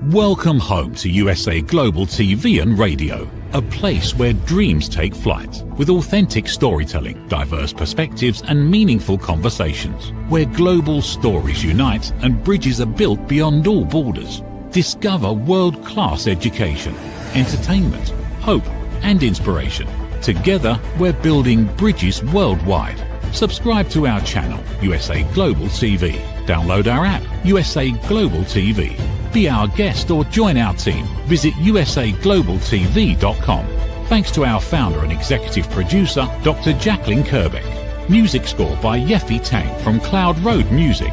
Welcome home to USA Global TV and Radio, a place where dreams take flight, with authentic storytelling, diverse perspectives and meaningful conversations, where global stories unite and bridges are built beyond all borders. Discover world-class education, entertainment, hope and inspiration. Together, we're building bridges worldwide. Subscribe to our channel, USA Global TV. Download our app, USA Global TV. Be our guest or join our team. Visit usaglobaltv.com. Thanks to our founder and executive producer, Dr. JACALYN KERBECK. Music score by Yeffy Tang from Cloud Road Music.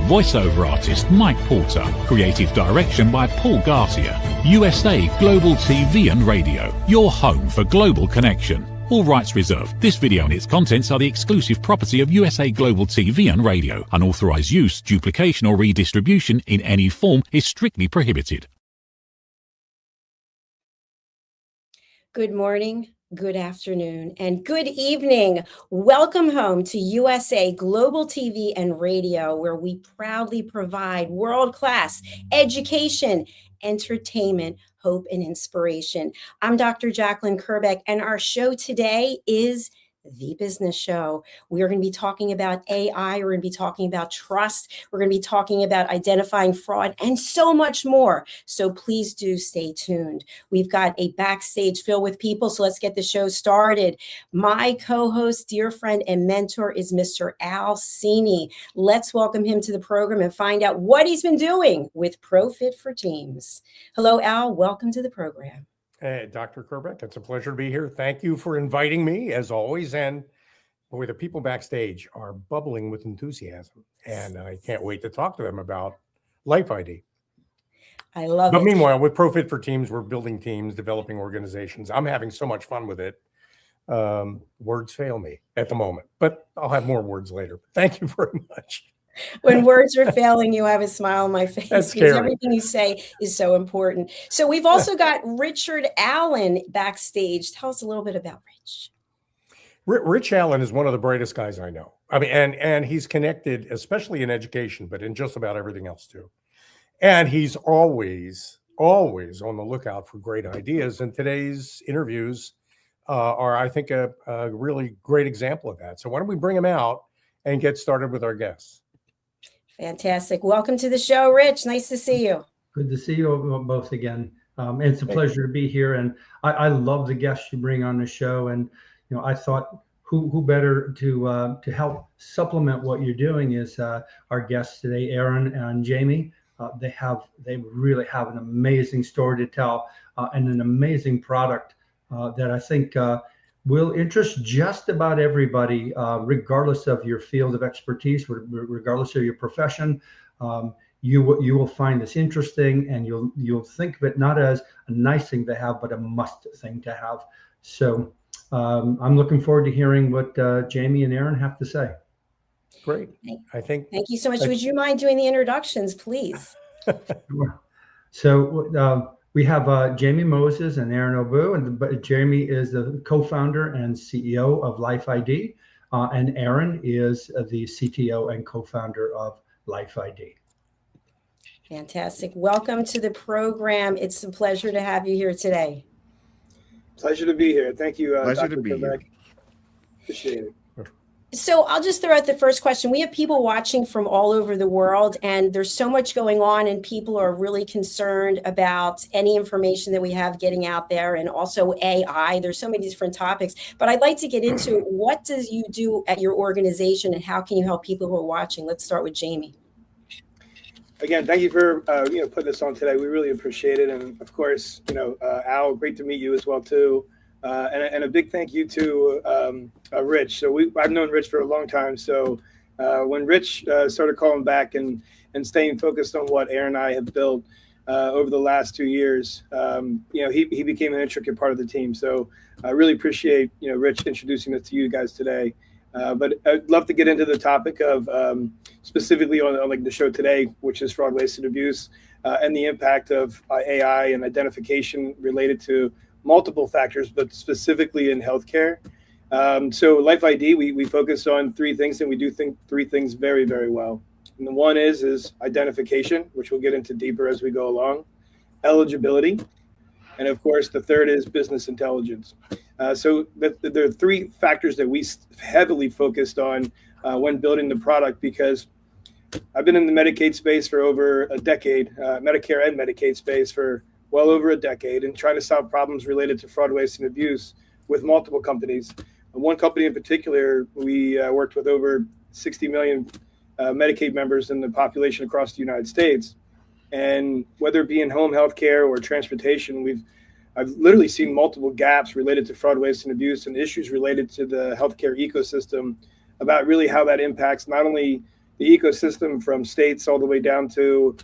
Voiceover artist Mike Porter. Creative direction by Paul Garcia. USA Global TV and Radio. Your home for global connection. All rights reserved. This video and its contents are the exclusive property of USA Global TV and Radio. Unauthorized use, duplication or redistribution in any form is strictly prohibited. Good morning, good afternoon, and good evening. Welcome home to USA Global TV and Radio, where we proudly provide world-class education, entertainment, hope, and inspiration. I'm Dr. JACALYN KERBECK, and our show today is The Business Show. We're going to be talking about AI. We're going to be talking about trust. We're going to be talking about identifying fraud and so much more. So please do stay tuned. We've got a backstage filled with people, so let's get the show started. My co-host, dear friend, and mentor is Mr. Al Cini. Let's welcome him to the program and find out what he's been doing with ProFit for Teams. Hello, Al. Welcome to the program. Hey, Dr. KERBECK, it's a pleasure to be here. Thank you for inviting me, as always. And boy, the people backstage are bubbling with enthusiasm, and I can't wait to talk to them about Life ID. I love it. But meanwhile, with ProFit for Teams, we're building teams, developing organizations. I'm having so much fun with it. Words fail me at the moment, but I'll have more words later. Thank you very much. When words are failing, you have a smile on my face. That's because scary. Everything you say is so important. So we've also got Richard Allen backstage. Tell us a little bit about Rich. Rich Allen is one of the brightest guys I know. I mean, and he's connected, especially in education, but in just about everything else too. And he's always on the lookout for great ideas. And today's interviews are, I think, a really great example of that. So why don't we bring him out and get started with our guests? Fantastic. Welcome to the show, Rich. Nice to see you. Good to see you both again. It's a pleasure to be here. And I love the guests you bring on the show. And, you know, I thought who better to help supplement what you're doing is our guests today, Aaron and Jamie. They really have an amazing story to tell and an amazing product that I think will interest just about everybody, regardless of your field of expertise, regardless of your profession. You will find this interesting, and you'll think of it not as a nice thing to have, but a must thing to have. So I'm looking forward to hearing what Jamie and Aaron have to say. Great. Thank you so much. Would you mind doing the introductions, please? So we have Jamie Moses and Aaron Obu, and Jamie is the co-founder and CEO of Life ID, and Aaron is the CTO and co-founder of Life ID. Fantastic. Welcome to the program. It's a pleasure to have you here today. Pleasure to be here. Thank you, Pleasure Dr. to be KERBECK. here. Appreciate it. So I'll just throw out the first question. We have people watching from all over the world, and there's so much going on, and people are really concerned about any information that we have getting out there, and also AI. There's so many different topics, but I'd like to get into what does you do at your organization, and how can you help people who are watching? Let's start with Jamie. Again, thank you for putting this on today. We really appreciate it, and of course, Al, great to meet you as well too. And a big thank you to Rich. So I've known Rich for a long time. So when Rich started calling back and staying focused on what Aaron and I have built over the last 2 years, he became an intricate part of the team. So I really appreciate Rich introducing this to you guys today. But I'd love to get into the topic of specifically on like the show today, which is fraud, waste, and abuse, and the impact of AI and identification related to multiple factors, but specifically in healthcare. So Life ID, we focus on three things, and we do think three things very, very well. And the one is identification, which we'll get into deeper as we go along. eligibility, and of course, the third is business intelligence. So there are three factors that we heavily focused on when building the product, because I've been in the Medicaid space for over a decade, Medicare and Medicaid space for well over a decade, and trying to solve problems related to fraud, waste, and abuse with multiple companies. One company in particular, we worked with over 60 million Medicaid members in the population across the United States. And whether it be in home health care or transportation, I've literally seen multiple gaps related to fraud, waste, and abuse, and issues related to the healthcare ecosystem, about really how that impacts not only the ecosystem from states all the way down to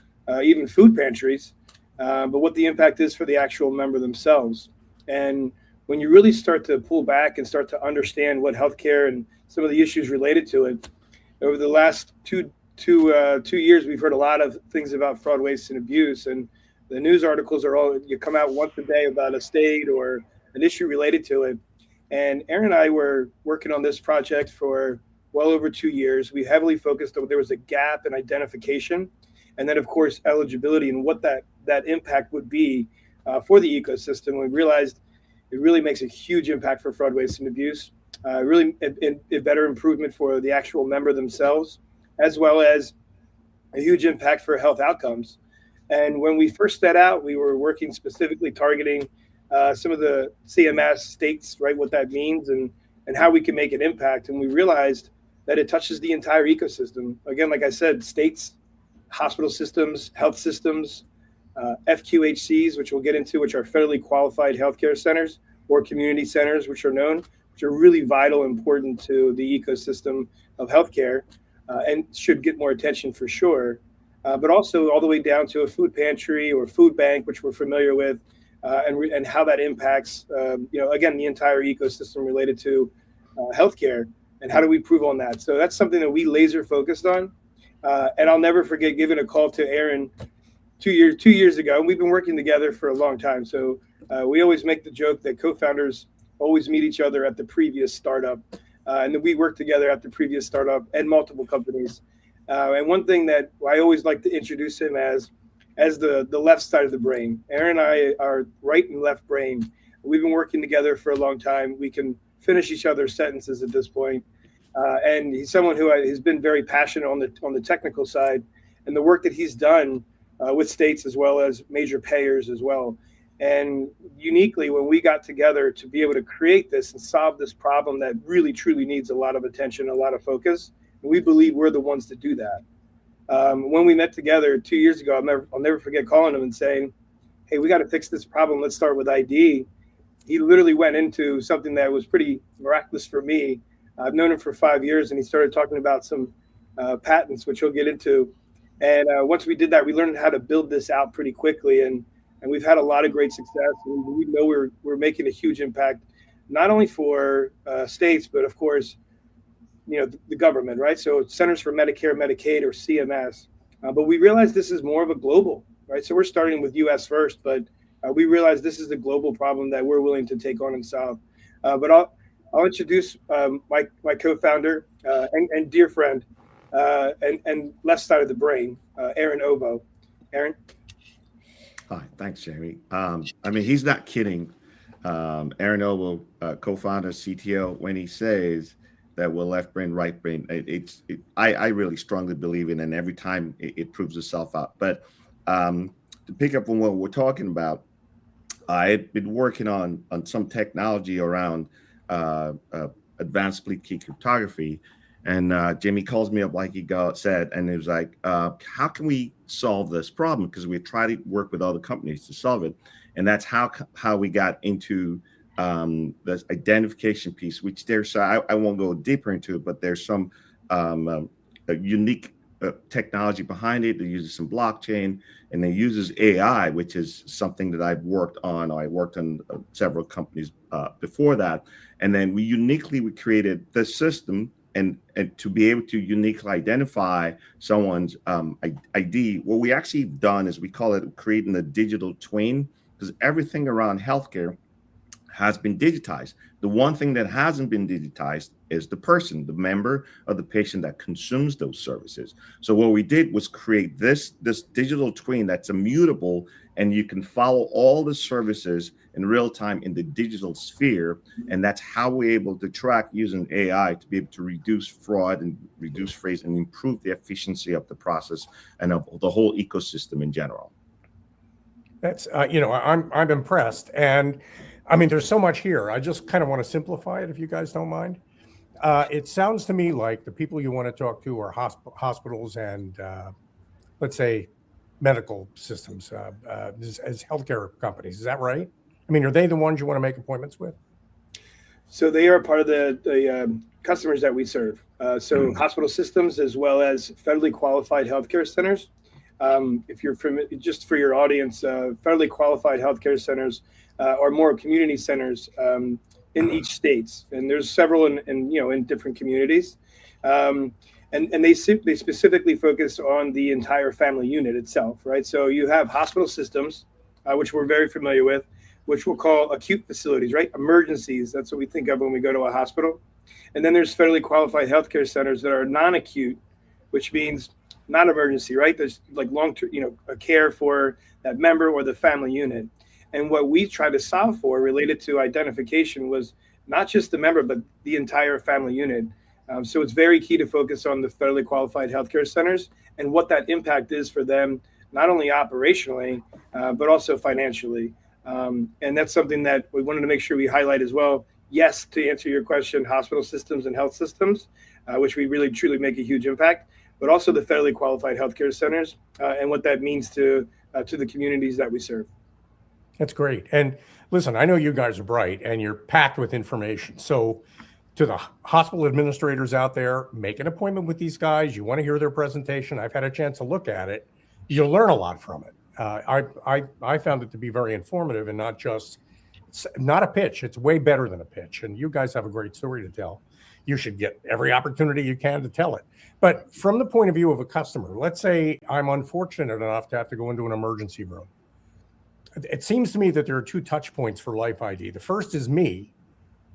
even food pantries, but what the impact is for the actual member themselves. And when you really start to pull back and start to understand what healthcare and some of the issues related to it, over the last two years, we've heard a lot of things about fraud, waste, and abuse. And the news articles you come out once a day about a state or an issue related to it. And Aaron and I were working on this project for well over 2 years. We heavily focused on there was a gap in identification, and then of course eligibility, and what that impact would be for the ecosystem. We realized it really makes a huge impact for fraud, waste, and abuse. Really a better improvement for the actual member themselves, as well as a huge impact for health outcomes. And when we first set out, we were working specifically targeting some of the CMS states, right, what that means and how we can make an impact. And we realized that it touches the entire ecosystem. Again, like I said, states, hospital systems, health systems, FQHCs, which we'll get into, which are federally qualified healthcare centers, or community centers, which are really vital and important to the ecosystem of healthcare, and should get more attention for sure. But also all the way down to a food pantry or food bank, which we're familiar with, and how that impacts, again, the entire ecosystem related to healthcare, and how do we improve on that? So that's something that we laser focused on. And I'll never forget giving a call to Aaron 2 years ago. And we've been working together for a long time. So we always make the joke that co-founders always meet each other at the previous startup. And then we worked together at the previous startup and multiple companies. And one thing that I always like to introduce him as the left side of the brain. Aaron and I are right and left brain. We've been working together for a long time. We can finish each other's sentences at this point. And he's someone who has been very passionate on the technical side, and the work that he's done with states as well as major payers as well. And uniquely, when we got together to be able to create this and solve this problem that really truly needs a lot of attention, a lot of focus, we believe we're the ones to do that. When we met together 2 years ago, I'll never forget calling him and saying, "Hey, we got to fix this problem. Let's start with ID." He literally went into something that was pretty miraculous for me. I've known him for 5 years, and he started talking about some patents, which he'll get into. And once we did that, we learned how to build this out pretty quickly, and we've had a lot of great success. We know we're making a huge impact, not only for states, but of course, the government, right? So Centers for Medicare, Medicaid, or CMS. But we realize this is more of a global, right? So we're starting with U.S. first, but we realize this is a global problem that we're willing to take on and solve. But I'll introduce my co-founder and dear friend and left side of the brain, Aaron Obo. Aaron. Hi, thanks, Jamie. He's not kidding. Aaron Obo, co-founder, CTO, when he says that we're left brain, right brain, I really strongly believe in, and every time it proves itself out. But to pick up on what we're talking about, I had been working on some technology around advanced split key cryptography, and Jamie calls me up, like he said, and it was like, how can we solve this problem? Because we tried to work with other companies to solve it, and that's how we got into this identification piece, which I won't go deeper into it, but there's some unique technology behind it. It uses some blockchain, and it uses AI, which is something that I've worked on. I worked on several companies before that, and then we created this system, and to be able to uniquely identify someone's ID. What we actually done is we call it creating a digital twin, because everything around healthcare has been digitized. The one thing that hasn't been digitized is the person, the member of the patient that consumes those services. So what we did was create this digital twin that's immutable, and you can follow all the services in real time in the digital sphere. And that's how we're able to track using AI to be able to reduce fraud and reduce waste and improve the efficiency of the process and of the whole ecosystem in general. That's I'm impressed, and I mean, there's so much here. I just kind of want to simplify it, if you guys don't mind. It sounds to me like the people you want to talk to are hospitals and let's say medical systems as healthcare companies. Is that right? I mean, are they the ones you want to make appointments with? So they are part of the customers that we serve. So hospital systems, as well as federally qualified healthcare centers. If you're just for your audience, federally qualified healthcare centers are more community centers in each states, and there's several in different communities, and they specifically focus on the entire family unit itself, right? So you have hospital systems, which we're very familiar with, which we'll call acute facilities, right? Emergencies. That's what we think of when we go to a hospital. And then there's federally qualified healthcare centers that are non-acute, which means non-emergency, right? There's like long-term, a care for that member or the family unit. And what we try to solve for related to identification was not just the member, but the entire family unit. So it's very key to focus on the federally qualified healthcare centers and what that impact is for them, not only operationally, but also financially. And that's something that we wanted to make sure we highlight as well. Yes, to answer your question, hospital systems and health systems, which we really truly make a huge impact, but also the federally qualified healthcare centers and what that means to the communities that we serve. That's great. And listen, I know you guys are bright and you're packed with information. So to the hospital administrators out there, make an appointment with these guys. You want to hear their presentation. I've had a chance to look at it. You'll learn a lot from it. I found it to be very informative and it's not a pitch. It's way better than a pitch. And you guys have a great story to tell. You should get every opportunity you can to tell it. But from the point of view of a customer, let's say I'm unfortunate enough to have to go into an emergency room. It seems to me that there are two touch points for Life ID. The first is me,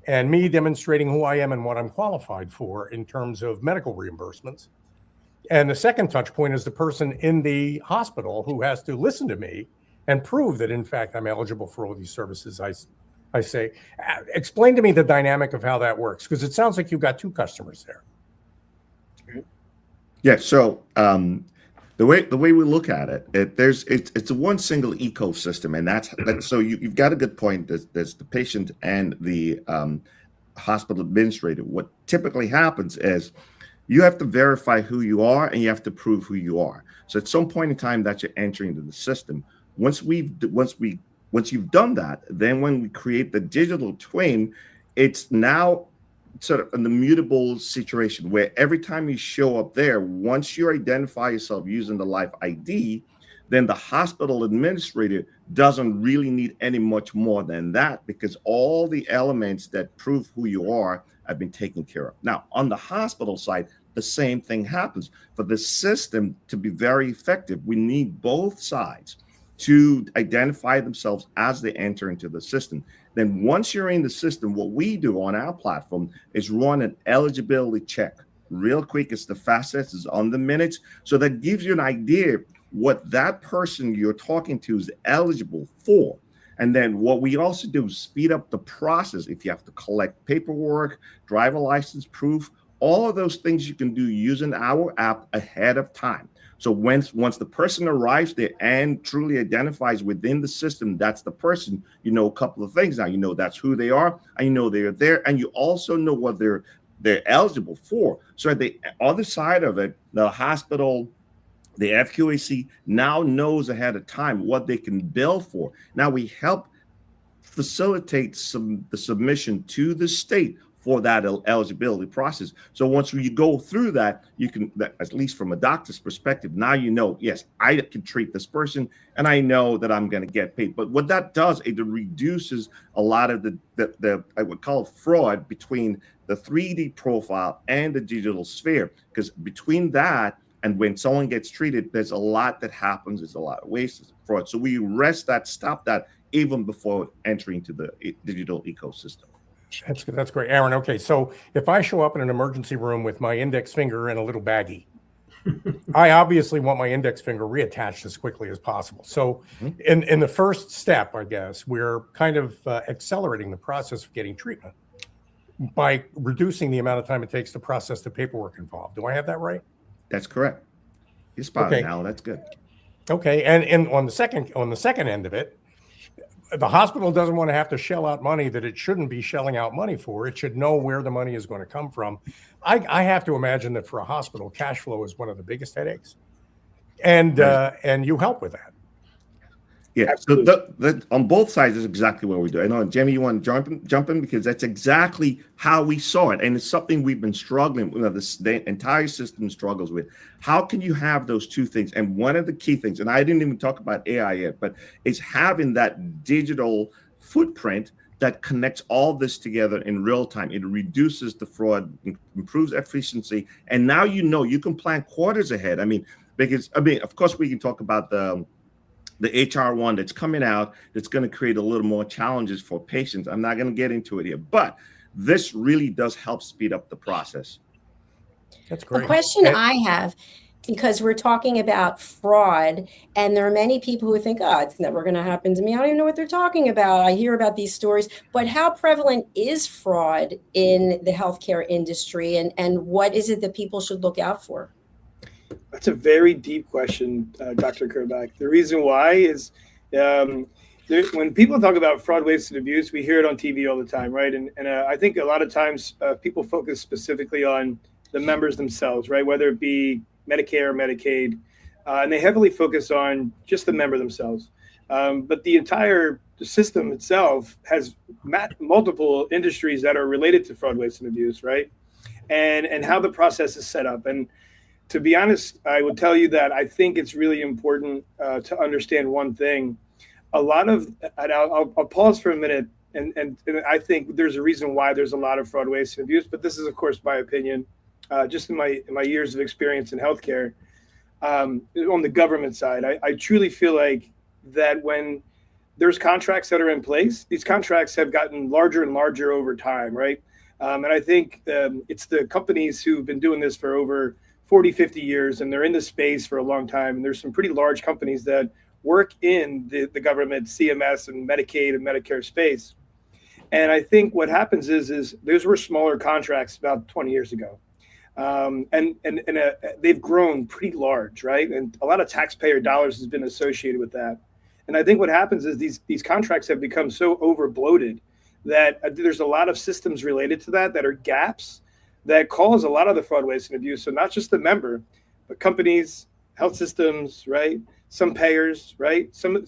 and me demonstrating who I am and what I'm qualified for in terms of medical reimbursements. And the second touch point is the person in the hospital who has to listen to me and prove that, in fact, I'm eligible for all these services. I say, explain to me the dynamic of how that works, because it sounds like you've got two customers there. Yeah. So the way we look at it, it's a one single ecosystem, and that's so you've got a good point. There's the patient and the hospital administrator. What typically happens is you have to verify who you are and you have to prove who you are. So at some point in time that you're entering into the system, once you've done that, then when we create the digital twin, it's now sort of an immutable situation where every time you show up there, once you identify yourself using the Life ID, then the hospital administrator doesn't really need any much more than that, because all the elements that prove who you are have been taken care of. Now, on the hospital side, the same thing happens. For the system to be very effective, we need both sides to identify themselves as they enter into the system. Then once you're in the system, what we do on our platform is run an eligibility check real quick. It's the fastest, it's on the minutes. So that gives you an idea what that person you're talking to is eligible for. And then what we also do is speed up the process. If you have to collect paperwork, driver license proof, all of those things you can do using our app ahead of time. So once the person arrives there and truly identifies within the system, that's the person, you know a couple of things now. You know that's who they are, and you know they're there, and you also know what they're eligible for. So at the other side of it, the hospital, the FQAC now knows ahead of time what they can bill for. Now we help facilitate the submission to the state for that eligibility process. So once you go through that, you can, at least from a doctor's perspective, now you know, yes, I can treat this person and I know that I'm going to get paid. But what that does, it reduces a lot of the I would call it fraud between the 3D profile and the digital sphere, because between that and when someone gets treated, there's a lot that happens. There's a lot of waste, fraud. So we stop that even before entering to the digital ecosystem. That's great, Aaron. Okay, so if I show up in an emergency room with my index finger in a little baggie, I obviously want my index finger reattached as quickly as possible. So in the first step, I guess, we're kind of accelerating the process of getting treatment by reducing the amount of time it takes to process the paperwork involved. Do I have that right? That's correct. You're spot on now. That's good. Okay, and on the second end of it, the hospital doesn't want to have to shell out money that it shouldn't be shelling out money for. It should know where the money is going to come from. I have to imagine that for a hospital, cash flow is one of the biggest headaches, and you help with that. Yeah, so on both sides is exactly what we do. I know, Jamie, you want to jump in because that's exactly how we saw it, and it's something we've been struggling with. The entire system struggles with. How can you have those two things? And one of the key things, and I didn't even talk about AI yet, but it's having that digital footprint that connects all this together in real time. It reduces the fraud, improves efficiency, and now you can plan quarters ahead. Because of course we can talk about the HR1 that's coming out that's going to create a little more challenges for patients. I'm not going to get into it here, but this really does help speed up the process. That's great. A question I have, because we're talking about fraud, and there are many people who think, oh, it's never going to happen to me. I don't even know what they're talking about. I hear about these stories, but how prevalent is fraud in the healthcare industry, and what is it that people should look out for? That's a very deep question, Dr. KERBECK. The reason why is when people talk about fraud, waste, and abuse, we hear it on TV all the time, right? And I think a lot of times people focus specifically on the members themselves, right? Whether it be Medicare or Medicaid, and they heavily focus on just the member themselves. But the entire system itself has multiple industries that are related to fraud, waste, and abuse, right? And how the process is set up. And to be honest, I would tell you that I think it's really important to understand one thing. I'll pause for a minute, and I think there's a reason why there's a lot of fraud, waste, and abuse, but this is, of course, my opinion, just in my years of experience in healthcare. On the government side, I truly feel like that when there's contracts that are in place, these contracts have gotten larger and larger over time, right? And I think it's the companies who've been doing this for over 40, 50 years, and they're in the space for a long time. And there's some pretty large companies that work in the government, CMS and Medicaid and Medicare space. And I think what happens is those were smaller contracts about 20 years ago. And they've grown pretty large, right? And a lot of taxpayer dollars has been associated with that. And I think what happens is these contracts have become so over bloated that there's a lot of systems related to that are gaps that cause a lot of the fraud, waste, and abuse. So not just the member, but companies, health systems, right? Some payers, right? Some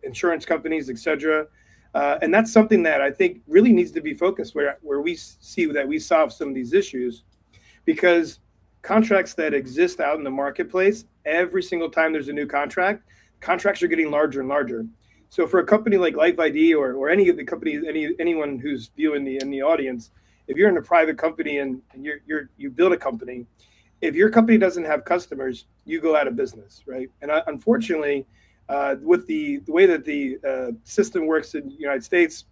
insurance companies, et cetera. And that's something that I think really needs to be focused where we see that we solve some of these issues, because contracts that exist out in the marketplace, every single time there's a new contract, contracts are getting larger and larger. So for a company like Life ID or any of the companies, anyone who's viewing in the audience, if you're in a private company and you build a company, if your company doesn't have customers, you go out of business, right? And unfortunately, with the way that the system works in the United States,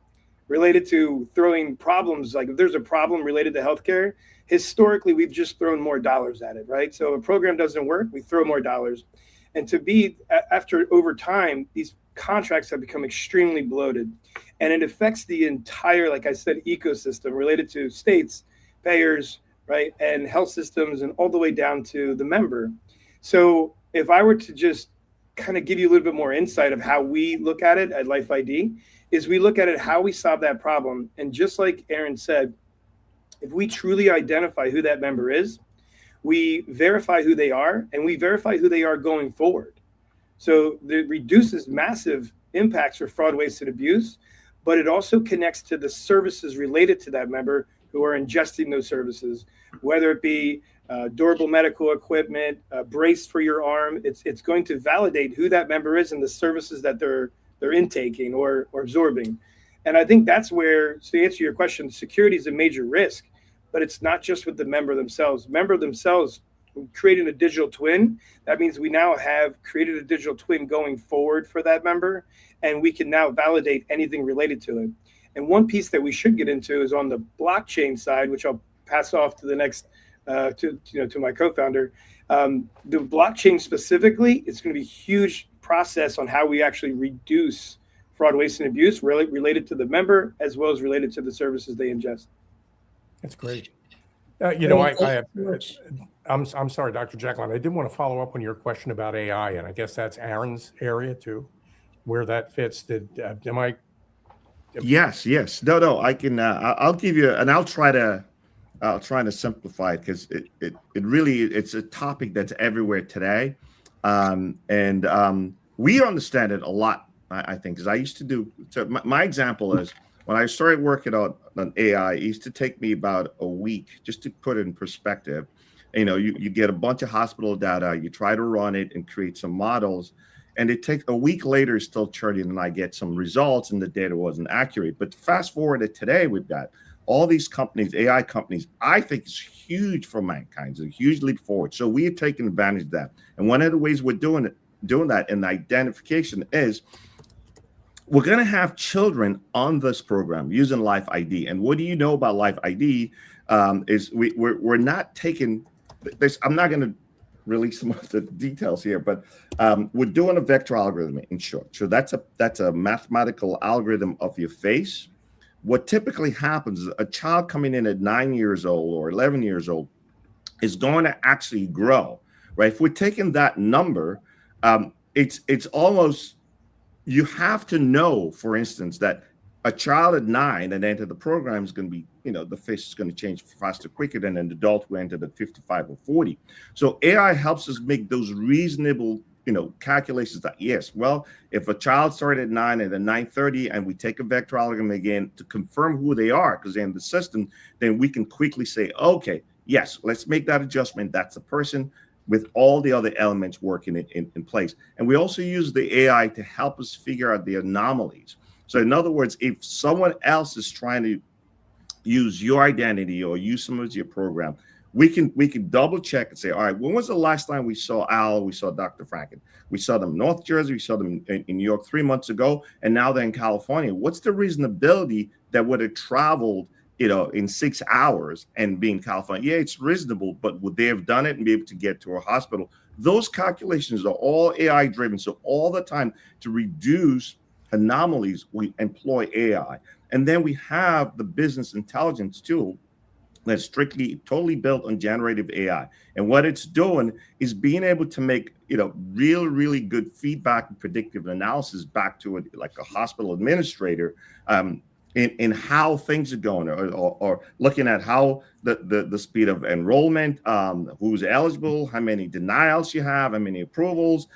related to throwing problems, like if there's a problem related to healthcare, historically we've just thrown more dollars at it, right? So if a program doesn't work, we throw more dollars. And over time, these contracts have become extremely bloated, and it affects the entire, like I said, ecosystem related to states, payers, right, and health systems, and all the way down to the member. So if I were to just kind of give you a little bit more insight of how we look at it at Life ID, is we look at it how we solve that problem. And just like Aaron said, if we truly identify who that member is, we verify who they are, and we verify who they are going forward. So it reduces massive impacts for fraud, waste, and abuse, but it also connects to the services related to that member who are ingesting those services, whether it be durable medical equipment, a brace for your arm. It's going to validate who that member is and the services that they're intaking or absorbing. And I think that's where, to answer your question, security is a major risk, but it's not just with the member themselves. Member themselves, creating a digital twin, that means we now have created a digital twin going forward for that member, and we can now validate anything related to it. And one piece that we should get into is on the blockchain side, which I'll pass off to the next to my co-founder. The blockchain specifically, it's going to be a huge process on how we actually reduce fraud, waste, and abuse related to the member as well as related to the services they ingest. That's great. I'm sorry, Dr. JACALYN. I did want to follow up on your question about AI, and I guess that's Aaron's area too, where that fits. Am I? Yes. No. I can. I'll give you, and I'll try to simplify it because it really it's a topic that's everywhere today, and we understand it a lot. I think because I used to do. So my example is when I started working on AI, it used to take me about a week just to put it in perspective. You get a bunch of hospital data, you try to run it and create some models, and it takes a week later still churning, and I get some results, and the data wasn't accurate. But fast forward to today, we've got all these companies, AI companies. I think it's huge for mankind. It's a huge leap forward. So we are taking advantage of that. And one of the ways we're doing that in identification is we're going to have children on this program using Life ID. And what do you know about Life ID is we're not taking this. I'm not going to release some of the details here, but we're doing a vector algorithm in short. So that's a mathematical algorithm of your face. What typically happens is a child coming in at 9 years old or 11 years old is going to actually grow, right? If we're taking that number, it's almost, you have to know, for instance, that a child at 9 that entered the program is going to be, the face is going to change faster, quicker than an adult who entered at 55 or 40. So AI helps us make those reasonable, calculations that, yes, well, if a child started at 9 and then 9:30 and we take a vector algorithm again to confirm who they are because they're in the system, then we can quickly say, okay, yes, let's make that adjustment. That's the person with all the other elements working in place. And we also use the AI to help us figure out the anomalies. So in other words, if someone else is trying to use your identity or use some of your program, we can double check and say, all right, when was the last time we saw Al, we saw Dr. Franken? We saw them in North Jersey, we saw them in New York 3 months ago, and now they're in California. What's the reasonability that would have traveled, in 6 hours and be in California? Yeah, it's reasonable, but would they have done it and be able to get to a hospital? Those calculations are all AI driven. So all the time to reduce anomalies, we employ AI. And then we have the business intelligence tool that's totally built on generative AI. And what it's doing is being able to make, really good feedback and predictive analysis back to like a hospital administrator in how things are going, or looking at how the speed of enrollment, who's eligible, how many denials you have, how many approvals,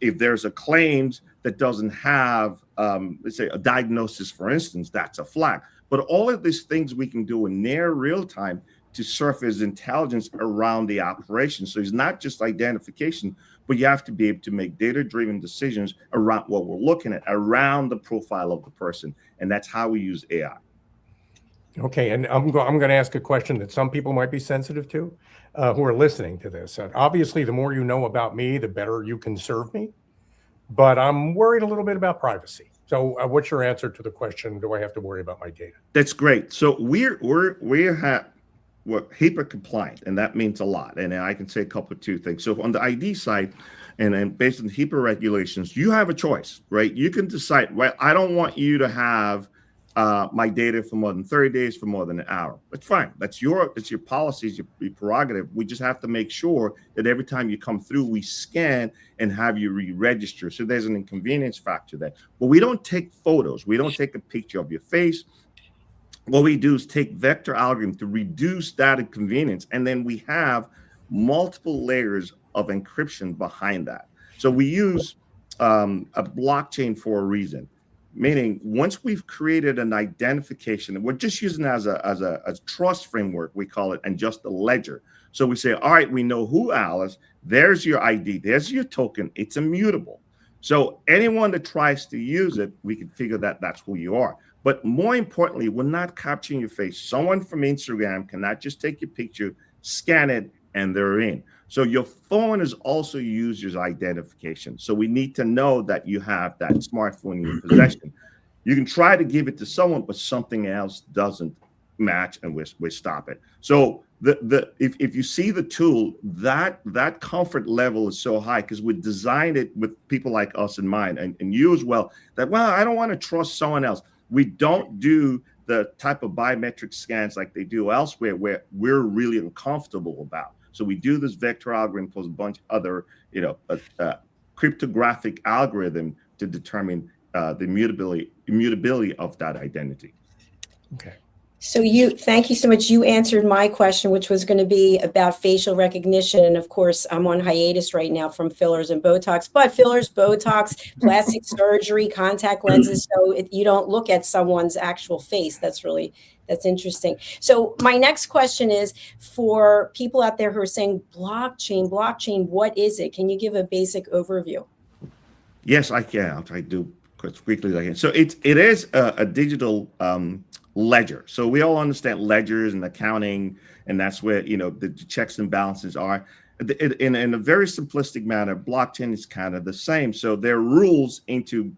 if there's a claims that doesn't have, let's say, a diagnosis, for instance, that's a flag. But all of these things we can do in near real time to surface intelligence around the operation. So it's not just identification, but you have to be able to make data-driven decisions around what we're looking at, around the profile of the person. And that's how we use AI. Okay, and I'm going to ask a question that some people might be sensitive to who are listening to this. And obviously, the more you know about me, the better you can serve me. But I'm worried a little bit about privacy. So what's your answer to the question, do I have to worry about my data? That's great. So we're HIPAA compliant, and that means a lot. And I can say a couple of two things. So on the ID side, and based on HIPAA regulations, you have a choice, right? You can decide, well, I don't want you to have my data for more than 30 days, for more than an hour. That's fine. That's your policies, your prerogative. We just have to make sure that every time you come through, we scan and have you re-register. So there's an inconvenience factor there. But we don't take photos. We don't take a picture of your face. What we do is take vector algorithm to reduce that inconvenience. And then we have multiple layers of encryption behind that. So we use a blockchain for a reason. Meaning, once we've created an identification, and we're just using it as a trust framework, we call it, and just a ledger. So we say, all right, we know who Al is. There's your ID. There's your token. It's immutable. So anyone that tries to use it, we can figure that that's who you are. But more importantly, we're not capturing your face. Someone from Instagram cannot just take your picture, scan it, and they're in. So your phone is also user's identification. So we need to know that you have that smartphone in your possession. You can try to give it to someone, but something else doesn't match, and we stop it. So if you see the tool, that comfort level is so high because we designed it with people like us in mind, and you as well, that, well, I don't want to trust someone else. We don't do the type of biometric scans like they do elsewhere where we're really uncomfortable about. So we do this vector algorithm plus a bunch of other, cryptographic algorithm to determine the immutability of that identity. Okay. So thank you so much. You answered my question, which was going to be about facial recognition. And of course, I'm on hiatus right now from fillers and Botox, but fillers, Botox, plastic surgery, contact lenses. So you don't look at someone's actual face. That's interesting. So my next question is for people out there who are saying blockchain, what is it? Can you give a basic overview? Yes, I can. I'll try to do as quickly as I can. So it is a digital ledger. So we all understand ledgers and accounting, and that's where the checks and balances are. In a very simplistic manner, blockchain is kind of the same. So there are rules into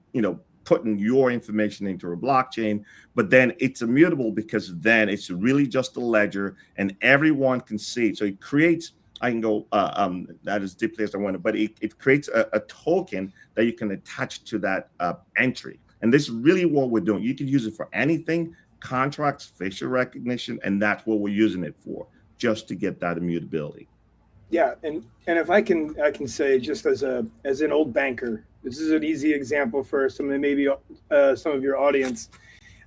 putting your information into a blockchain, but then it's immutable because then it's really just a ledger and everyone can see it. So it creates, I can go that as deeply as I want to, but it creates a token that you can attach to that entry. And this is really what we're doing. You can use it for anything, contracts, facial recognition, and that's what we're using it for, just to get that immutability. Yeah, and if I can say, just as an old banker, this is an easy example for some of your audience.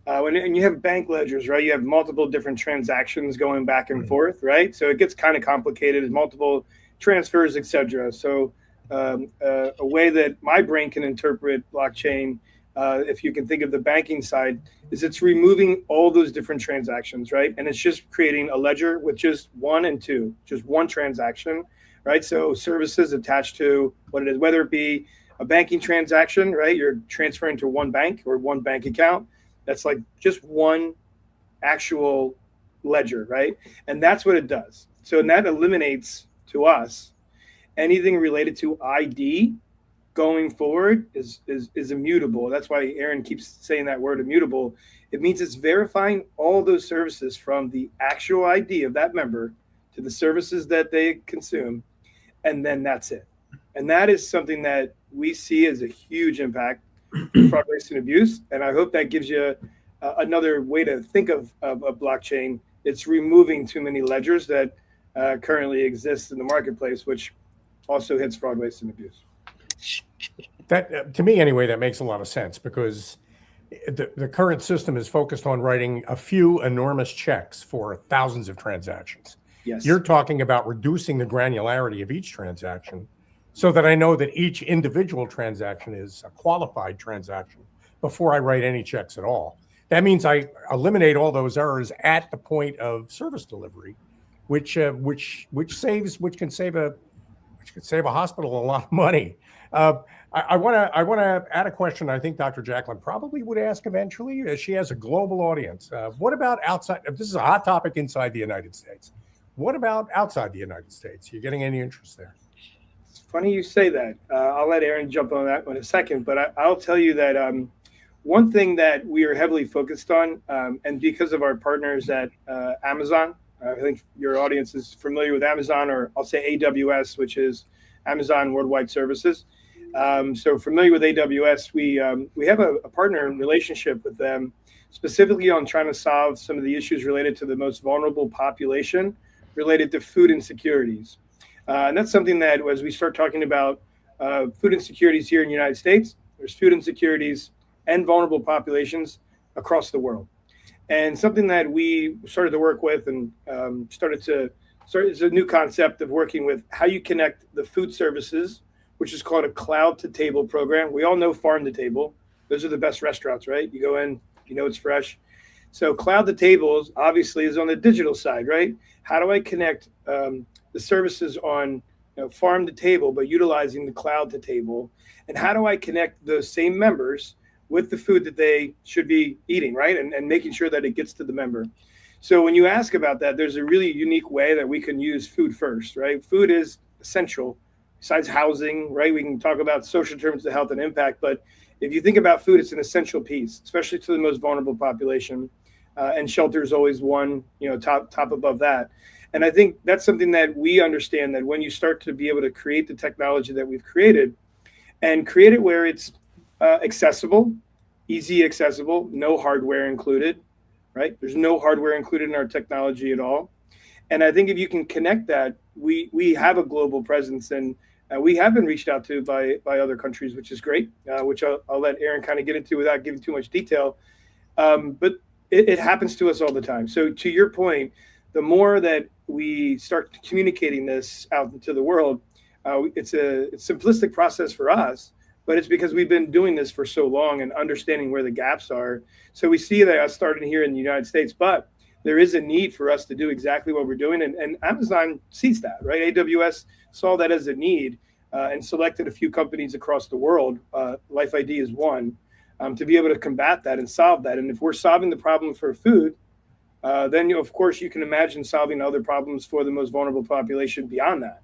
When you have bank ledgers, right, you have multiple different transactions going back and forth, right? So it gets kind of complicated, multiple transfers, etc. So a way that my brain can interpret blockchain, if you can think of the banking side, is it's removing all those different transactions, right? And it's just creating a ledger with just one and two, just one transaction, right? So services attached to what it is, whether it be a banking transaction, right? You're transferring to one bank or one bank account. That's like just one actual ledger, right? And that's what it does. So and that eliminates to us anything related to ID going forward is immutable. That's why Aaron keeps saying that word immutable. It means it's verifying all those services from the actual ID of that member to the services that they consume, and then that's it. And that is something that we see as a huge impact for fraud, waste, and abuse. And I hope that gives you another way to think of a blockchain. It's removing too many ledgers that currently exist in the marketplace, which also hits fraud, waste, and abuse. That, to me anyway, that makes a lot of sense because the current system is focused on writing a few enormous checks for thousands of transactions. Yes. You're talking about reducing the granularity of each transaction so that I know that each individual transaction is a qualified transaction before I write any checks at all. That means I eliminate all those errors at the point of service delivery, which can save a hospital a lot of money. I want to add a question I think Dr. JACALYN probably would ask eventually, as she has a global audience. What about outside? This is a hot topic inside the United States. What about outside the United States? You getting any interest there? It's funny you say that. I'll let Aaron jump on that in a second, but I'll tell you that one thing that we are heavily focused on, and because of our partners at Amazon, I think your audience is familiar with Amazon, or I'll say AWS, which is Amazon Worldwide Services. So familiar with AWS, we have a partner relationship with them, specifically on trying to solve some of the issues related to the most vulnerable population related to food insecurities. And that's something that as we start talking about food insecurities here in the United States, there's food insecurities and vulnerable populations across the world. And something that we started to work with and it's a new concept of working with how you connect the food services, which is called a cloud to table program. We all know farm to table. Those are the best restaurants, right? You go in, you know it's fresh. So cloud to tables obviously is on the digital side, right? How do I connect the services on farm to table, but utilizing the cloud to table? And how do I connect those same members with the food that they should be eating, right? And making sure that it gets to the member. So when you ask about that, there's a really unique way that we can use food first, right? Food is essential besides housing, right? We can talk about social terms of health and impact, but if you think about food, it's an essential piece, especially to the most vulnerable population. And shelter is always one, top above that. And I think that's something that we understand, that when you start to be able to create the technology that we've created and create it where it's accessible, easy accessible, no hardware included, right? There's no hardware included in our technology at all. And I think if you can connect that, we have a global presence, and we have been reached out to by other countries, which is great, which I'll let Aaron kind of get into without giving too much detail. But it happens to us all the time. So to your point, the more that we start communicating this out into the world, it's a simplistic process for us, but it's because we've been doing this for so long and understanding where the gaps are. So we see that us starting here in the United States, but there is a need for us to do exactly what we're doing. And Amazon sees that, right? AWS saw that as a need and selected a few companies across the world. Life ID is one, to be able to combat that and solve that. And if we're solving the problem for food, then of course you can imagine solving other problems for the most vulnerable population beyond that.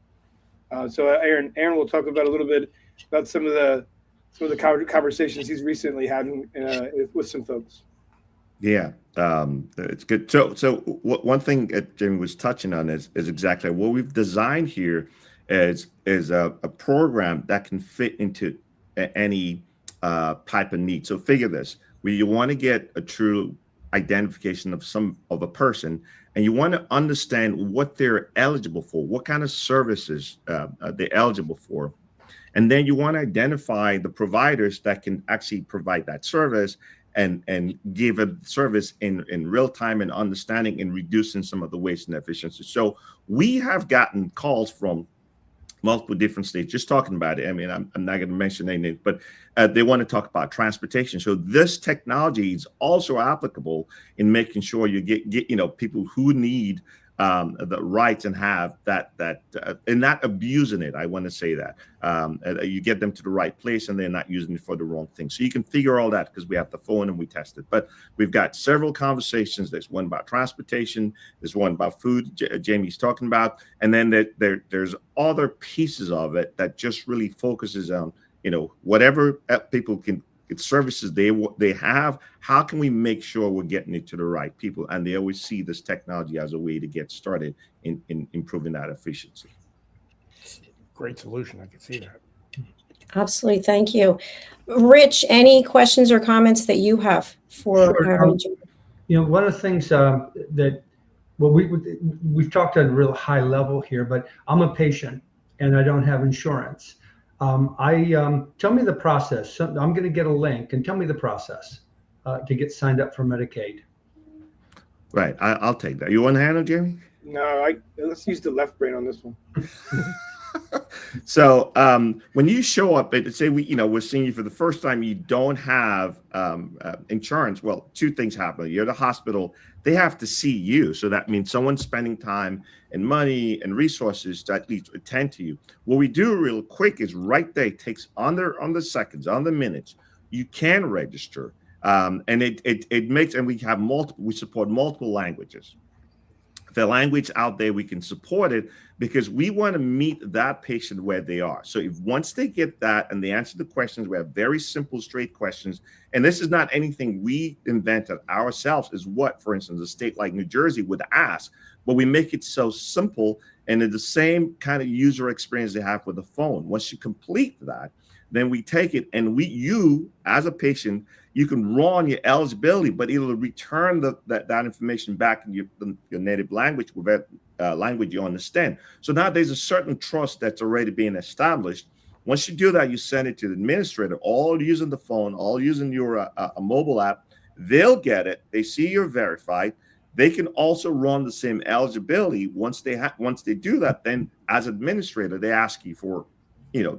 So Aaron will talk about a little bit about some of the conversations he's recently had with some folks. Yeah, it's good. So one thing that Jamie was touching on is exactly what we've designed here is a program that can fit into any type of need. So figure this: you want to get a true identification of a person, and you want to understand what they're eligible for, what kind of services they're eligible for. And then you want to identify the providers that can actually provide that service and give a service in real time and understanding and reducing some of the waste and efficiency. So we have gotten calls from multiple different states just talking about it. I mean, I'm not going to mention any names, but they want to talk about transportation. So this technology is also applicable in making sure you get people who need the rights and have that and not abusing it. I want to say that you get them to the right place and they're not using it for the wrong thing. So you can figure all that because we have the phone and we test it. But we've got several conversations. There's one about transportation. There's one about food. Jamie's talking about, and then there's other pieces of it that just really focuses on whatever people can. It's services they have. How can we make sure we're getting it to the right people? And they always see this technology as a way to get started in improving that efficiency. Great solution. I can see that. Absolutely. Thank you. Rich, any questions or comments that you have for Sure. One of the things we've talked at a real high level here, but I'm a patient and I don't have insurance. Tell me the process. So I'm going to get a link and tell me the process to get signed up for Medicaid. Right. I'll take that. You want to handle, Jamie? No, let's use the left brain on this one. So when you show up, say we're seeing you for the first time, you don't have insurance. Well, two things happen. You're at the hospital. They have to see you. So that means someone's spending time and money and resources to at least attend to you. What we do real quick is right there. It takes on the seconds, on the minutes. You can register. And it makes, and we support multiple languages. The language out there, we can support it because we want to meet that patient where they are. So if once they get that and they answer the questions, we have very simple, straight questions. And this is not anything we invented ourselves, is what, for instance, a state like New Jersey would ask, but we make it so simple and in the same kind of user experience they have with the phone. Once you complete that, then we take it and you as a patient, you can run your eligibility, but it'll return that information back in your native language, with that language you understand. So now there's a certain trust that's already being established. Once you do that, you send it to the administrator, all using the phone, all using your a mobile app. They'll get it. They see you're verified. They can also run the same eligibility. Once they do that, then as administrator, they ask you for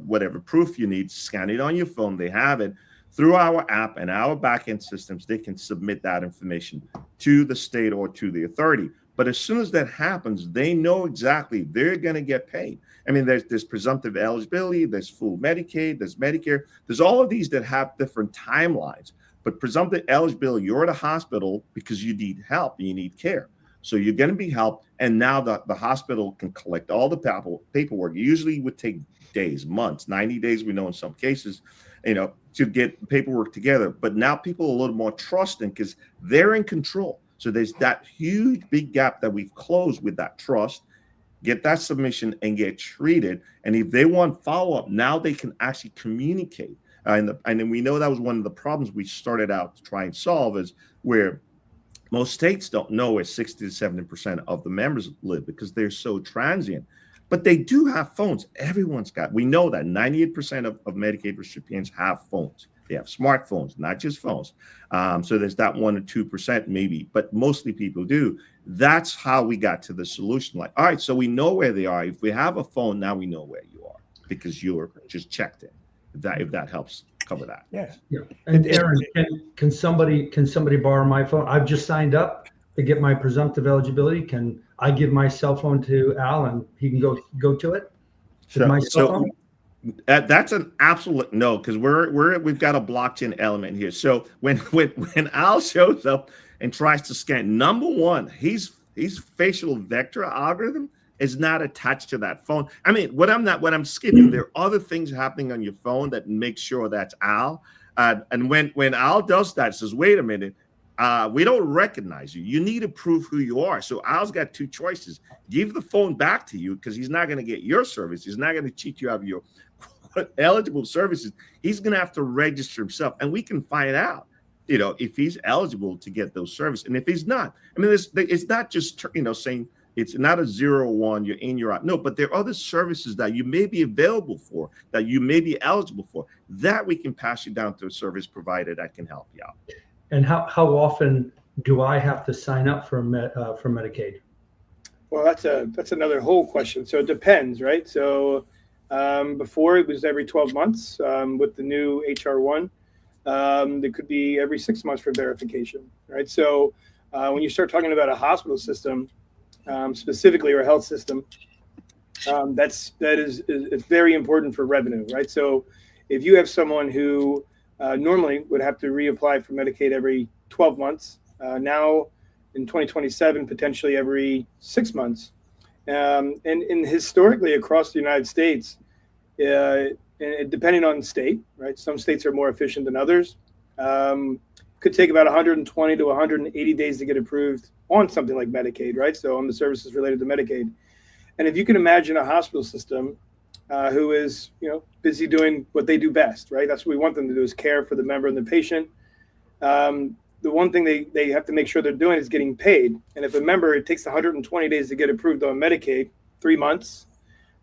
whatever proof you need. Scan it on your phone. They have it. Through our app and our backend systems, they can submit that information to the state or to the authority. But as soon as that happens, they know exactly they're going to get paid. I mean, there's presumptive eligibility, there's full Medicaid, there's Medicare, there's all of these that have different timelines. But presumptive eligibility, you're at a hospital because you need help, you need care. So you're going to be helped. And now the hospital can collect all the paperwork. Usually would take days, months, 90 days. We know in some cases, to get paperwork together. But now people are a little more trusting because they're in control. So there's that huge, big gap that we've closed with that trust. Get that submission and get treated. And if they want follow-up, now they can actually communicate. And then we know that was one of the problems we started out to try and solve, is where most states don't know where 60 to 70% of the members live because they're so transient. But they do have phones. Everyone's got. We know that 98% of Medicaid recipients have phones. They have smartphones, not just phones. So there's that 1 or 2% maybe, but mostly people do. That's how we got to the solution. Like, all right, so we know where they are. If we have a phone, now we know where you are because you're just checked in. If that helps cover that. Yeah. And Aaron, can somebody borrow my phone? I've just signed up to get my presumptive eligibility. Can I give my cell phone to Al and he can go to it? My cell phone? That's an absolute no, because we've got a blockchain element here. So when Al shows up and tries to scan, number one, his facial vector algorithm is not attached to that phone. I mean, what I'm skipping, there are other things happening on your phone that make sure that's Al. And when Al does that, it says, wait a minute, we don't recognize you. You need to prove who you are. So Al's got two choices. Give the phone back to you because he's not going to get your service. He's not going to cheat you out of your eligible services. He's going to have to register himself. And we can find out, if he's eligible to get those services. And if he's not, I mean, it's not just, saying it's not a 0-1, you're in, you're out. No, but there are other services that you may be available for, that you may be eligible for, that we can pass you down to a service provider that can help you out. And how often do I have to sign up for Medicaid? Well, that's another whole question. So it depends, right? So before it was every 12 months. With the new HR1, it could be every 6 months for verification, right? So when you start talking about a hospital system, specifically, or a health system, it's very important for revenue, right? So if you have someone who normally would have to reapply for Medicaid every 12 months, now in 2027, potentially every 6 months. And historically across the United States, depending on the state, right? Some states are more efficient than others. Could take about 120 to 180 days to get approved on something like Medicaid, right? So on the services related to Medicaid. And if you can imagine a hospital system who is, busy doing what they do best, right? That's what we want them to do, is care for the member and the patient. The one thing they have to make sure they're doing is getting paid. And if a member, it takes 120 days to get approved on Medicaid, 3 months.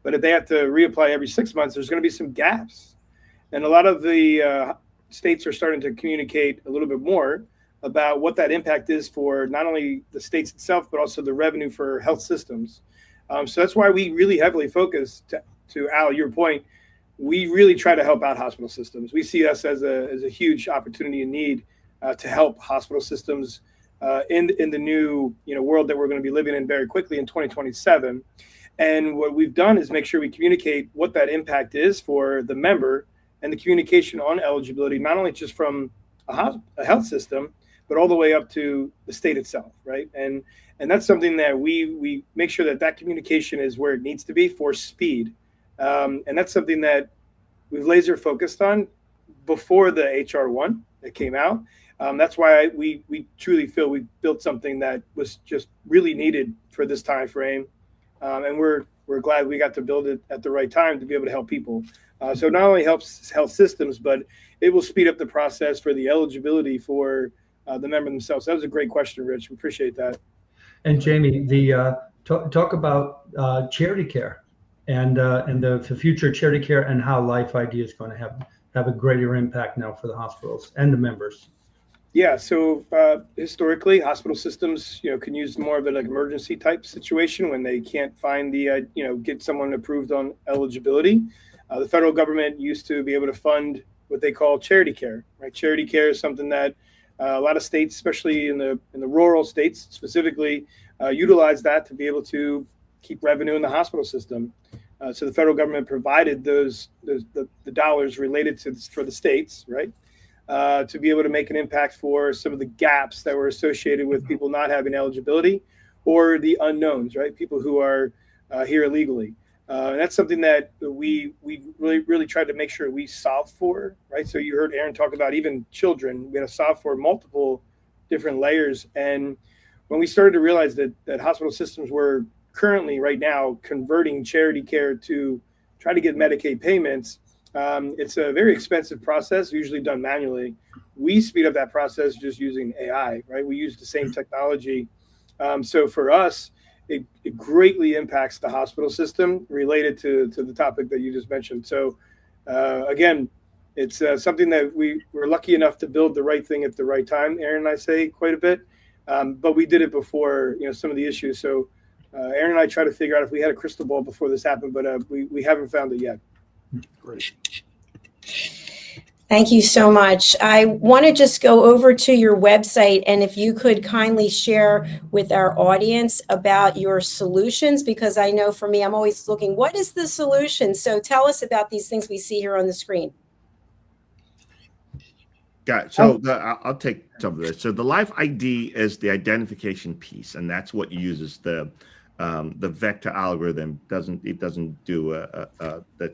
But if they have to reapply every 6 months, there's going to be some gaps. And a lot of the states are starting to communicate a little bit more about what that impact is for not only the states itself, but also the revenue for health systems. So that's why we really heavily focus, to Al, your point, we really try to help out hospital systems. We see us as a huge opportunity and need to help hospital systems in the new world that we're going to be living in very quickly in 2027. And what we've done is make sure we communicate what that impact is for the member, and the communication on eligibility, not only just from a health system, but all the way up to the state itself, right? And that's something that we make sure that communication is where it needs to be for speed. And that's something that we've laser focused on before the HR1 that came out. That's why we truly feel we built something that was just really needed for this time frame. And we're glad we got to build it at the right time to be able to help people. So it not only helps health systems, but it will speed up the process for the eligibility for the member themselves. That was a great question, Rich. We appreciate that. And Jamie, talk about charity care and the future of charity care, and how Life ID is going to have a greater impact now for the hospitals and the members. Yeah, so historically, hospital systems, can use more of an emergency type situation when they can't find get someone approved on eligibility. The federal government used to be able to fund what they call charity care, right? Charity care is something that a lot of states, especially in the rural states specifically, utilize that to be able to keep revenue in the hospital system. So the federal government provided the dollars related for the states, right? To be able to make an impact for some of the gaps that were associated with people not having eligibility, or the unknowns, right? People who are here illegally. And that's something that we really tried to make sure we solve for, right? So you heard Aaron talk about even children. We had to solve for multiple different layers. And when we started to realize that hospital systems were currently right now converting charity care to try to get Medicaid payments, it's a very expensive process, usually done manually. We speed up that process just using AI, right? We use the same technology. So for us, it greatly impacts the hospital system related to the topic that you just mentioned. So again, it's something that we're lucky enough to build the right thing at the right time. Aaron and I say quite a bit, but we did it before, some of the issues. So Aaron and I try to figure out if we had a crystal ball before this happened, but we haven't found it yet. Great. Thank you so much. I want to just go over to your website, and if you could kindly share with our audience about your solutions, because I know for me, I'm always looking, what is the solution? So tell us about these things we see here on the screen. Got it. So I'll take some of this. So the Life ID is the identification piece, and that's what uses the vector algorithm. It doesn't do the,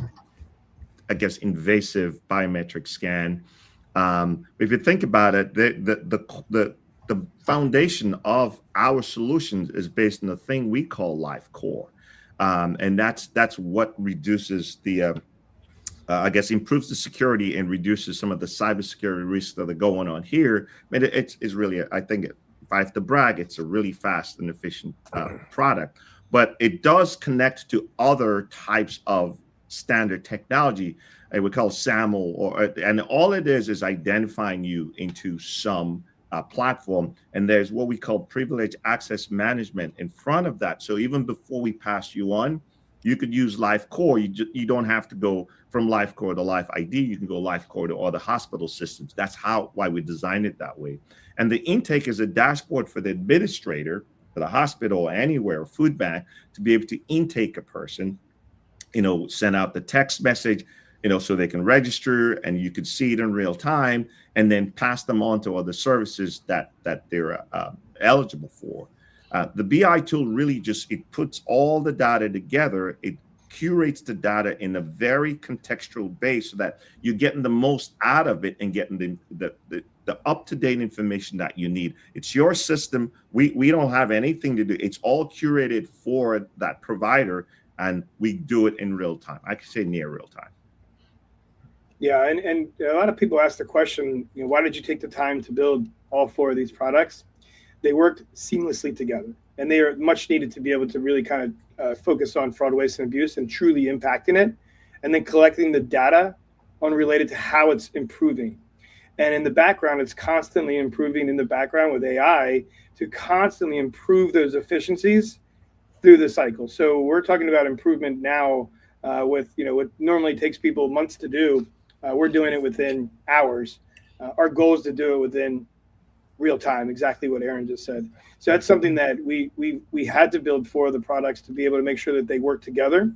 I guess, invasive biometric scan. If you think about it, the foundation of our solutions is based on the thing we call Life Core, and that's what reduces the I guess improves the security and reduces some of the cybersecurity risks that are going on here. I mean, it's really, I think, if I have to brag, it's a really fast and efficient product, but it does connect to other types of standard technology. We call SAML, and all it is identifying you into some platform, and there's what we call privileged access management in front of that. So even before we pass you on, you could use Life Core. You don't have to go from Life Core to Life ID. You can go Life Core to all the hospital systems. That's why we designed it that way. And the intake is a dashboard for the administrator, for the hospital, or anywhere, food bank, to be able to intake a person, send out the text message, so they can register and you could see it in real time, and then pass them on to other services that they're eligible for. The BI tool really it puts all the data together. It curates the data in a very contextual base so that you're getting the most out of it and getting the up-to-date information that you need. It's your system. We don't have anything to do. It's all curated for that provider, and we do it in real time. I could say near real time. Yeah, and a lot of people ask the question, why did you take the time to build all 4 of these products? They worked seamlessly together, and they are much needed to be able to really kind of focus on fraud, waste, and abuse and truly impacting it, and then collecting the data on related to how it's improving. And in the background, it's constantly improving in the background with AI to constantly improve those efficiencies through the cycle. So we're talking about improvement now with, what normally takes people months to do. We're doing it within hours. Our goal is to do it within real time, exactly what Aaron just said. So that's something that we had to build for the products to be able to make sure that they work together.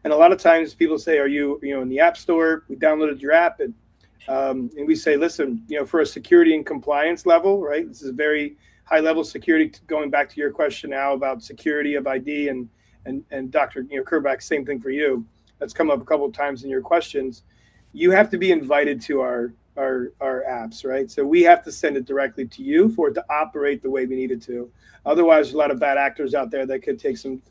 And a lot of times people say, are you in the App Store? We downloaded your app, and we say, listen, for a security and compliance level, right? This is a very high level security. Going back to your question now about security of ID and Dr. KERBECK, same thing for you. That's come up a couple of times in your questions. You have to be invited to our apps, right? So we have to send it directly to you for it to operate the way we need it to. Otherwise, there's a lot of bad actors out there that could take some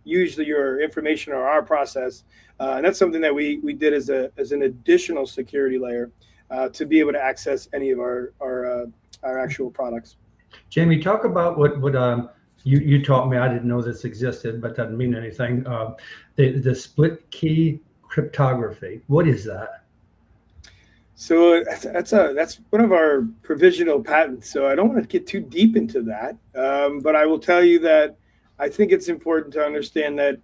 usually your information or our process. And that's something that we did as an additional security layer to be able to access any of our actual products. Jamie, talk about what you taught me. I didn't know this existed, but doesn't mean anything. The split key cryptography. What is that? So that's one of our provisional patents. So I don't want to get too deep into that, but I will tell you that I think it's important to understand that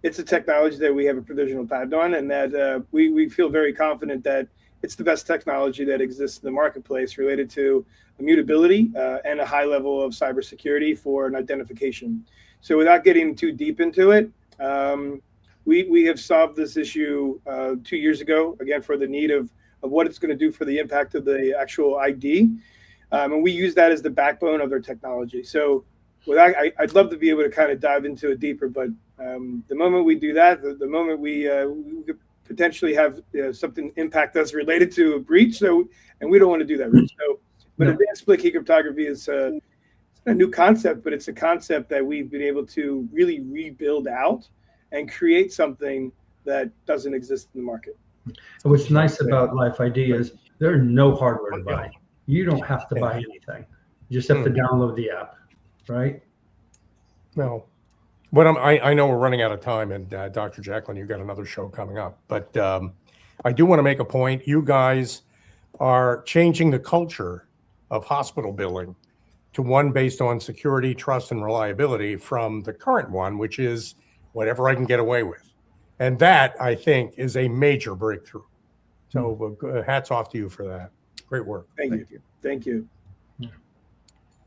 it's a technology that we have a provisional patent on, and that we feel very confident that it's the best technology that exists in the marketplace related to immutability and a high level of cybersecurity for an identification. So without getting too deep into it, we have solved this issue 2 years ago, again, for the need of what it's going to do for the impact of the actual ID. And we use that as the backbone of their technology. So I'd love to be able to kind of dive into it deeper, but the moment we do that, the moment we could potentially have something impact us related to a breach, and we don't want to do that, Rich. So, but No. advanced split key cryptography is a new concept, but it's a concept that we've been able to really rebuild out and create something that doesn't exist in the market. And what's nice about Life ID is there's no hardware to buy. You don't have to buy anything. You just have to download the app, right? Well, I know we're running out of time, and Dr. JACALYN, you've got another show coming up, but I do want to make a point. You guys are changing the culture of hospital billing to one based on security, trust, and reliability from the current one, which is whatever I can get away with. And that, I think, is a major breakthrough. So hats off to you for that. Great work. Thank you. Thank you.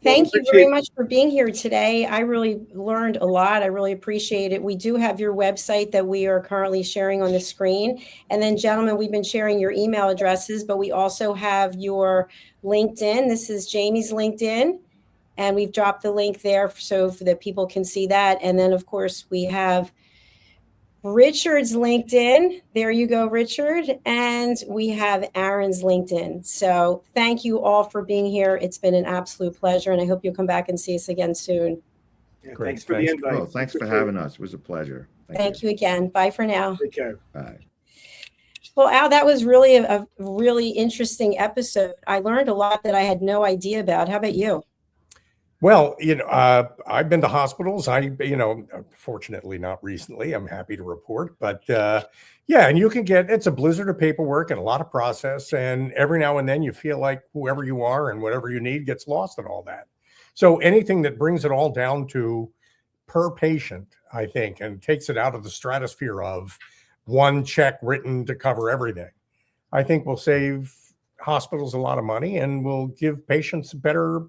Thank you very much for being here today. I really learned a lot. I really appreciate it. We do have your website that we are currently sharing on the screen. And then, gentlemen, we've been sharing your email addresses, but we also have your LinkedIn. This is Jamie's LinkedIn, and we've dropped the link there so that people can see that. And then, of course, we have Richard's LinkedIn. There you go, Richard. And we have Aaron's LinkedIn. So thank you all for being here. It's been an absolute pleasure, and I hope you'll come back and see us again soon. Yeah, thanks for the invite. Oh, thanks for having us. It was a pleasure. Thank you again. Bye for now. Take care. Bye. Well, Al, that was really a really interesting episode. I learned a lot that I had no idea about. How about you? Well, I've been to hospitals. Fortunately not recently, I'm happy to report, but yeah, and it's a blizzard of paperwork and a lot of process. And every now and then you feel like whoever you are and whatever you need gets lost in all that. So anything that brings it all down to per patient, I think, and takes it out of the stratosphere of one check written to cover everything, I think will save hospitals a lot of money and will give patients a better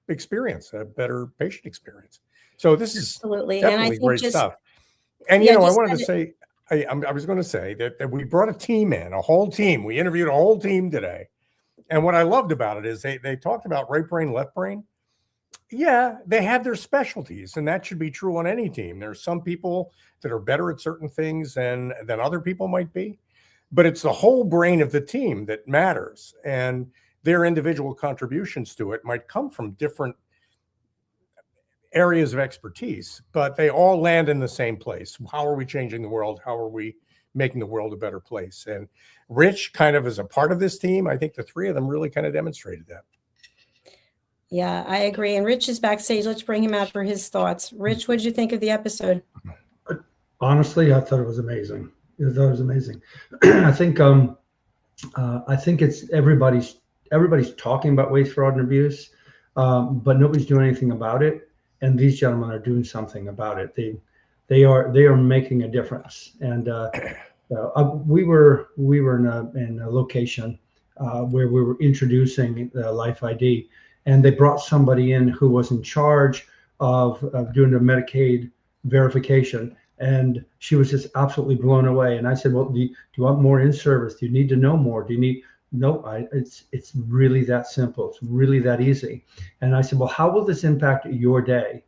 patient experience. So this is Absolutely. definitely great stuff. And I wanted to say, I was going to say that we brought a team in, a whole team. We interviewed a whole team today. And what I loved about it is they talked about right brain, left brain. Yeah, they have their specialties, and that should be true on any team. There's some people that are better at certain things than other people might be, but it's the whole brain of the team that matters. And their individual contributions to it might come from different areas of expertise, but they all land in the same place. How are we changing the world? How are we making the world a better place? And Rich kind of is a part of this team. I think the three of them really kind of demonstrated that. Yeah, I agree. And Rich is backstage. Let's bring him out for his thoughts. Rich, what did you think of the episode? Honestly, I thought it was amazing. I think it's everybody's talking about waste, fraud, and abuse, but nobody's doing anything about it. And these gentlemen are doing something about it. They are making a difference. And we were in a location where we were introducing the Life ID, and they brought somebody in who was in charge of doing the Medicaid verification. And she was just absolutely blown away. And I said, well, do you want more in service? Do you need to know more? Do you need? No, it's really that simple. It's really that easy. And I said, well, how will this impact your day?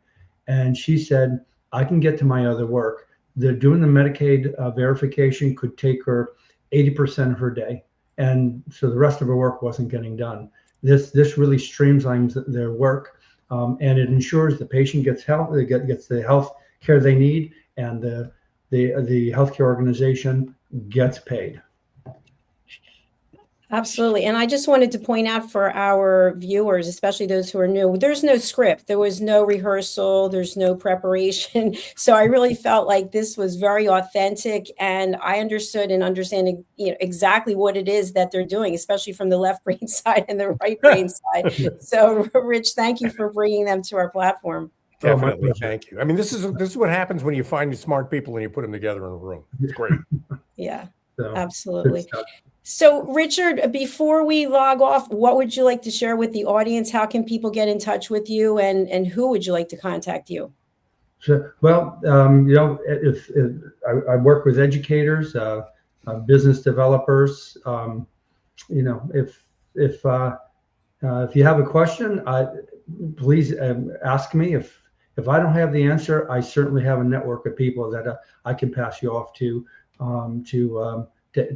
And she said, I can get to my other work. Doing the Medicaid verification could take her 80% of her day. And so the rest of her work wasn't getting done. This really streamlines their work, and it ensures the patient gets the health care they need, and the healthcare organization gets paid. Absolutely. And I just wanted to point out for our viewers, especially those who are new, there's no script. There was no rehearsal. There's no preparation. So I really felt like this was very authentic, and I understood and understanding exactly what it is that they're doing, especially from the left brain side and the right brain side. So Rich, thank you for bringing them to our platform. Definitely. Thank you. I mean, this is what happens when you find smart people and you put them together in a room. It's great. Yeah, So, absolutely. So Richard, before we log off, what would you like to share with the audience? How can people get in touch with you, and who would you like to contact you? Sure. Well, if I work with educators, business developers, if you have a question, please ask me. If if I don't have the answer, I certainly have a network of people that I can pass you off to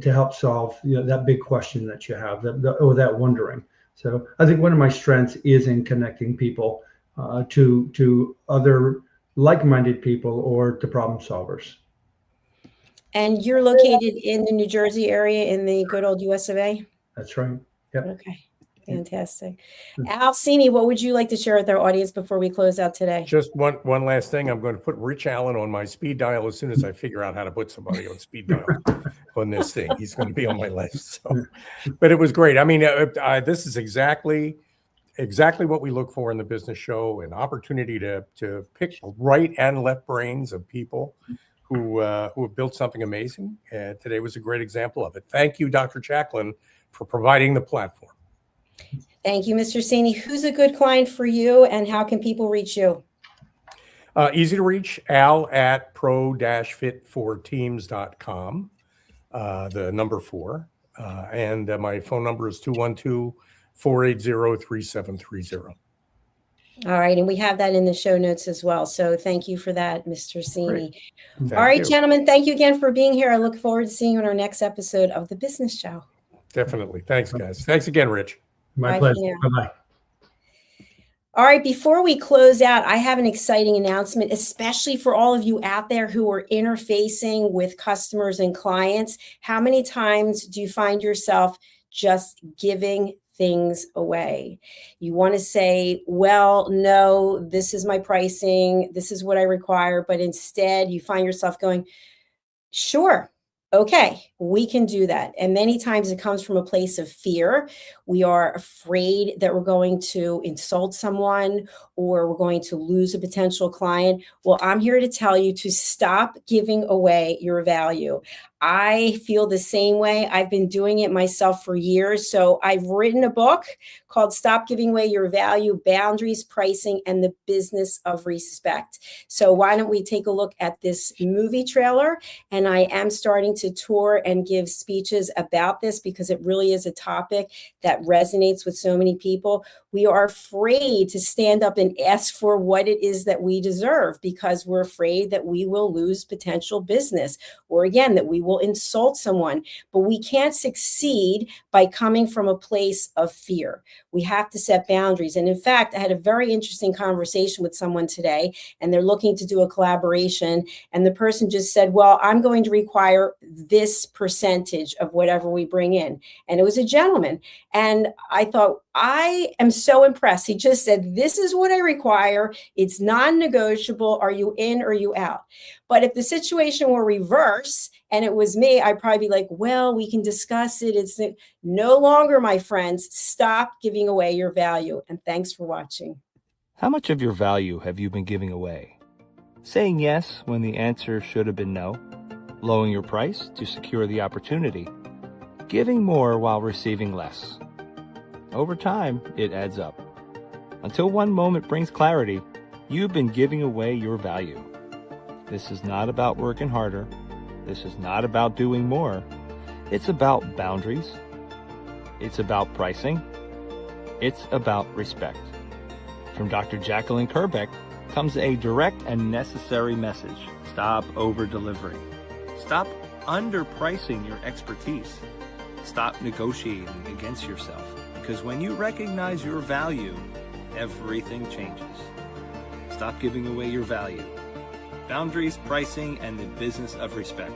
help solve that big question that you have, that wondering. So I think one of my strengths is in connecting people to other like-minded people or to problem solvers. And you're located in the New Jersey area in the good old US of A? That's right. Yep. Okay. Fantastic. Al, Cini, what would you like to share with our audience before we close out today? Just one last thing. I'm going to put Rich Allen on my speed dial as soon as I figure out how to put somebody on speed dial on this thing. He's going to be on my list. So, but it was great. I mean, this is exactly what we look for in the business show, an opportunity to pick right and left brains of people who have built something amazing. And today was a great example of it. Thank you, Dr. JACALYN, for providing the platform. Thank you, Mr. Cini. Who's a good client for you, and how can people reach you? Easy to reach, Al at pro-fit4teams.com, the number 4. And my phone number is 212-480-3730. All right. And we have that in the show notes as well. So thank you for that, Mr. Cini. All right, gentlemen, thank you again for being here. I look forward to seeing you on our next episode of The Business Show. Definitely. Thanks, guys. Thanks again, Rich. My pleasure. Bye-bye. All right, before we close out, I have an exciting announcement, especially for all of you out there who are interfacing with customers and clients. How many times do you find yourself just giving things away? You want to say, well, no, this is my pricing, this is what I require, but instead you find yourself going, sure. Okay, we can do that. And many times it comes from a place of fear. We are afraid that we're going to insult someone or we're going to lose a potential client. Well, I'm here to tell you to stop giving away your value. I feel the same way. I've been doing it myself for years. So I've written a book called Stop Giving Away Your Value, Boundaries, Pricing, and the Business of Respect. So why don't we take a look at this movie trailer? And I am starting to tour and give speeches about this because it really is a topic that resonates with so many people. We are afraid to stand up and ask for what it is that we deserve because we're afraid that we will lose potential business or again, that we will insult someone. But we can't succeed by coming from a place of fear. We have to set boundaries. And in fact, I had a very interesting conversation with someone today, and they're looking to do a collaboration. And the person just said, well, I'm going to require this percentage of whatever we bring in. And it was a gentleman. And I thought, I am so impressed. He just said, this is what I require. It's non-negotiable. Are you in or are you out? But if the situation were reverse and it was me, I'd probably be like, well, we can discuss it. It's no longer, my friends. Stop giving away your value. And thanks for watching. How much of your value have you been giving away? Saying yes when the answer should have been no? Lowering your price to secure the opportunity? Giving more while receiving less? Over time, it adds up. Until one moment brings clarity, you've been giving away your value. This is not about working harder. This is not about doing more. It's about boundaries. It's about pricing. It's about respect. From Dr. JACALYN KERBECK comes a direct and necessary message. Stop over-delivering. Stop underpricing your expertise. Stop negotiating against yourself. Because when you recognize your value, everything changes. Stop giving away your value. Boundaries, Pricing, and the Business of Respect.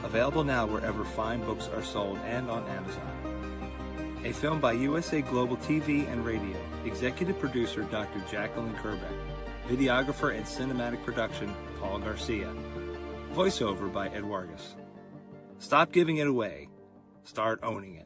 Available now wherever fine books are sold and on Amazon. A film by USA Global TV and Radio. Executive producer Dr. JACALYN KERBECK. Videographer and cinematic production Paul Garcia. Voiceover by Ed Wargas. Stop giving it away. Start owning it.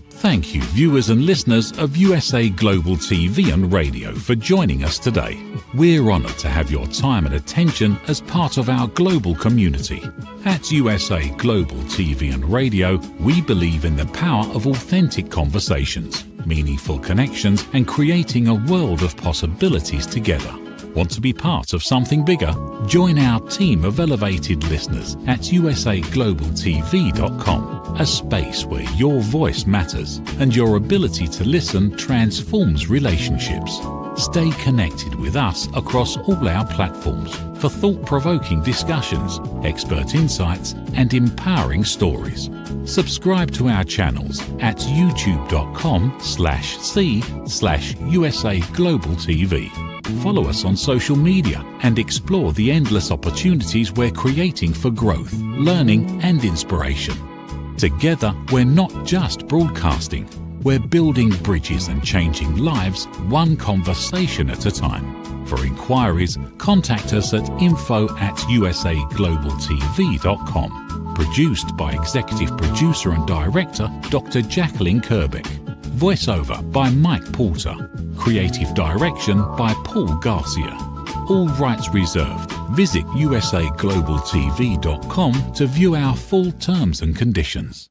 Thank you, viewers and listeners of USA Global TV and Radio, for joining us today. We're honoured to have your time and attention as part of our global community. At USA Global TV and Radio, we believe in the power of authentic conversations, meaningful connections, and creating a world of possibilities together. Want to be part of something bigger? Join our team of elevated listeners at usaglobaltv.com, a space where your voice matters and your ability to listen transforms relationships. Stay connected with us across all our platforms for thought-provoking discussions, expert insights, and empowering stories. Subscribe to our channels at youtube.com/c/USA Global TV. Follow us on social media and explore the endless opportunities we're creating for growth, learning, and inspiration. Together, we're not just broadcasting, we're building bridges and changing lives one conversation at a time. For inquiries, contact us at info@usaglobaltv.com. Produced by Executive Producer and Director Dr. JACALYN KERBECK. Voiceover by Mike Porter. Creative direction by Paul Garcia. All rights reserved. Visit usaglobaltv.com to view our full terms and conditions.